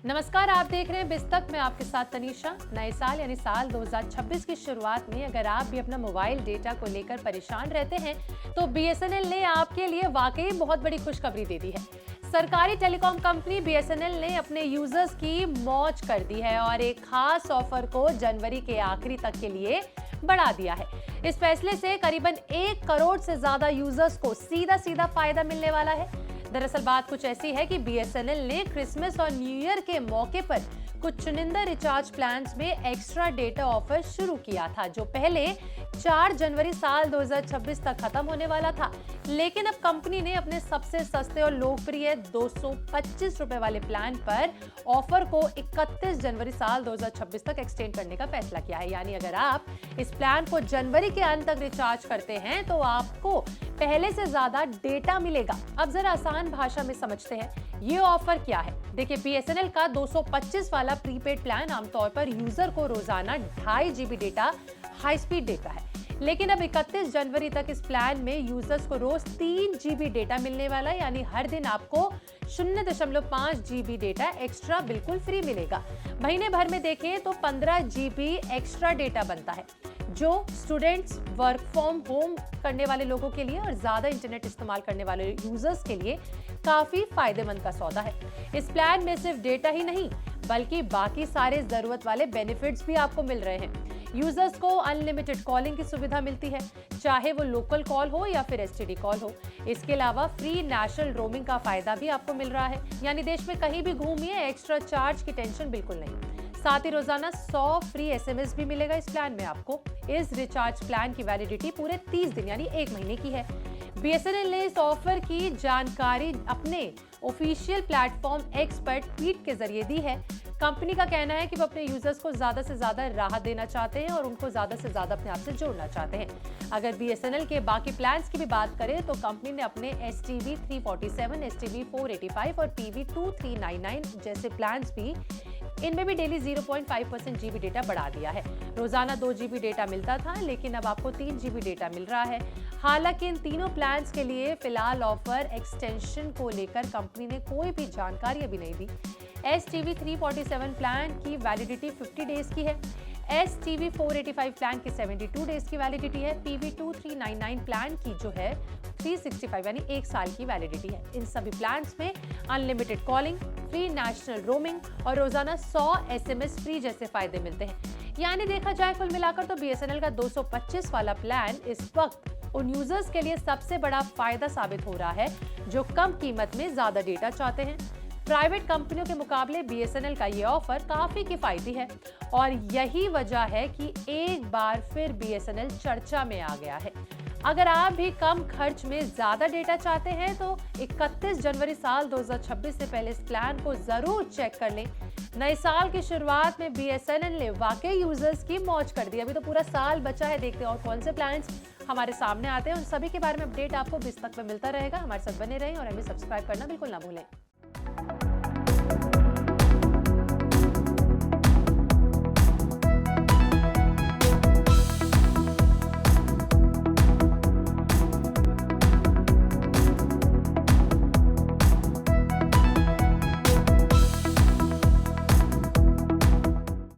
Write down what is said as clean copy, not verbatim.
नमस्कार, आप देख रहे हैं बिस्तक में आपके साथ तनीषा। नए साल यानी साल 2026 की शुरुआत में अगर आप भी अपना मोबाइल डेटा को लेकर परेशान रहते हैं तो बीएसएनएल ने आपके लिए वाकई बहुत बड़ी खुशखबरी दे दी है। सरकारी टेलीकॉम कंपनी बीएसएनएल ने अपने यूजर्स की मौज कर दी है और एक खास ऑफर को जनवरी के आखिरी तक के लिए बढ़ा दिया है। इस फैसले से करीबन 1 करोड़ से ज्यादा यूजर्स को सीधा सीधा फायदा मिलने वाला है। दरअसल बात कुछ ऐसी है कि बीएसएनएल ने क्रिसमस और न्यू ईयर के मौके पर कुछ चुनिंदा रिचार्ज प्लान्स में एक्स्ट्रा डेटा ऑफर शुरू किया था, जो पहले 4 जनवरी साल 2026 तक खत्म होने वाला था। लेकिन अब कंपनी ने अपने सबसे सस्ते और लोकप्रिय 225 रुपए वाले प्लान पर ऑफर को 31 जनवरी साल 2026 तक एक्सटेंड करने का फैसला किया है। यानी अगर आप इस प्लान को जनवरी के अंत तक रिचार्ज करते हैं तो आपको पहले से ज्यादा डेटा मिलेगा। अब जरा आसान भाषा में समझते हैं ये ऑफर क्या है। देखिए, बीएसएनएल का 225 वाला प्रीपेड प्लान आमतौर पर यूजर को रोजाना 2.5 GB डेटा हाई स्पीड देता है, लेकिन अब 31 जनवरी तक इस प्लान में यूजर्स को रोज 3 GB डेटा मिलने वाला है। यानी हर दिन आपको 0.5 GB डेटा एक्स्ट्रा बिल्कुल फ्री मिलेगा। महीने भर में देखें तो 15 GB एक्स्ट्रा डेटा बनता है, जो स्टूडेंट्स, वर्क फ्रॉम होम करने वाले लोगों के लिए और ज्यादा इंटरनेट इस्तेमाल करने वाले यूजर्स के लिए काफी फायदेमंद का सौदा है। इस प्लान में सिर्फ डेटा ही नहीं बल्कि बाकी सारे जरूरत वाले बेनिफिट्स भी आपको मिल रहे हैं। यूजर्स को अनलिमिटेड कॉलिंग की सुविधा मिलती है, चाहे वो लोकल कॉल हो या फिर एसटीडी कॉल हो। इसके अलावा फ्री नेशनल रोमिंग का फायदा भी आपको मिल रहा है, यानी देश में कहीं भी घूमिए, एक्स्ट्रा चार्ज की टेंशन बिल्कुल नहीं। साथ ही रोजाना 100 फ्री एसएमएस भी मिलेगा इस प्लान में आपको। इस रिचार्ज प्लान की वैलिडिटी पूरे 30 दिन यानी 1 महीने की है। बीएसएनएल ने इस ऑफर की जानकारी अपने ऑफिशियल प्लेटफॉर्म एक्स पर ट्वीट के जरिए दी है। कंपनी का कहना है कि वो अपने यूजर्स को ज्यादा से ज्यादा राहत देना चाहते हैं और उनको ज्यादा से ज्यादा अपने आप से जोड़ना चाहते हैं। अगर बीएसएनएल के बाकी प्लान्स की भी बात करें तो कंपनी ने अपने STV 347, STV 485 और PV 2399 जैसे प्लान्स भी इनमें भी डेली 0.5% GB डेटा बढ़ा दिया है। रोजाना 2 GB डेटा मिलता था, लेकिन अब आपको 3 GB डेटा मिल रहा है। हालांकि इन तीनों प्लान्स के लिए फिलहाल ऑफर एक्सटेंशन को लेकर कंपनी ने कोई भी जानकारी अभी नहीं दी। STV 347 प्लान की वैलिडिटी 50 डेज की है। STV 485 प्लान की 72 डेज की वैलिडिटी है। PV 2399 प्लान की जो है 365 यानी 1 साल की वैलिडिटी है। इन सभी प्लान्स में unlimited calling, free national roaming और रोजाना 100 SMS फ्री जैसे फायदे मिलते हैं। यानी देखा जाए कुल मिलाकर तो बीएसएनएल का 225 वाला प्लान इस वक्त उन यूजर्स के लिए सबसे बड़ा फायदा साबित हो रहा है जो कम कीमत में ज्यादा डेटा चाहते हैं। प्राइवेट कंपनियों के मुकाबले बीएसएनएल का ये ऑफर काफी किफायती है और यही वजह है कि एक बार फिर बीएसएनएल चर्चा में आ गया है। अगर आप भी कम खर्च में ज्यादा डेटा चाहते हैं तो 31 जनवरी साल 2026 से पहले इस प्लान को जरूर चेक कर लें। नए साल की शुरुआत में बीएसएनएल ने वाकई यूजर्स की मौज कर दी। अभी तो पूरा साल बचा है, देखते हैं और कौन से प्लान्स हमारे सामने आते हैं। उन सभी के बारे में अपडेट आपको बिस्तक में मिलता रहेगा। हमारे साथ बने रहें और हमें सब्सक्राइब करना बिल्कुल ना भूलें।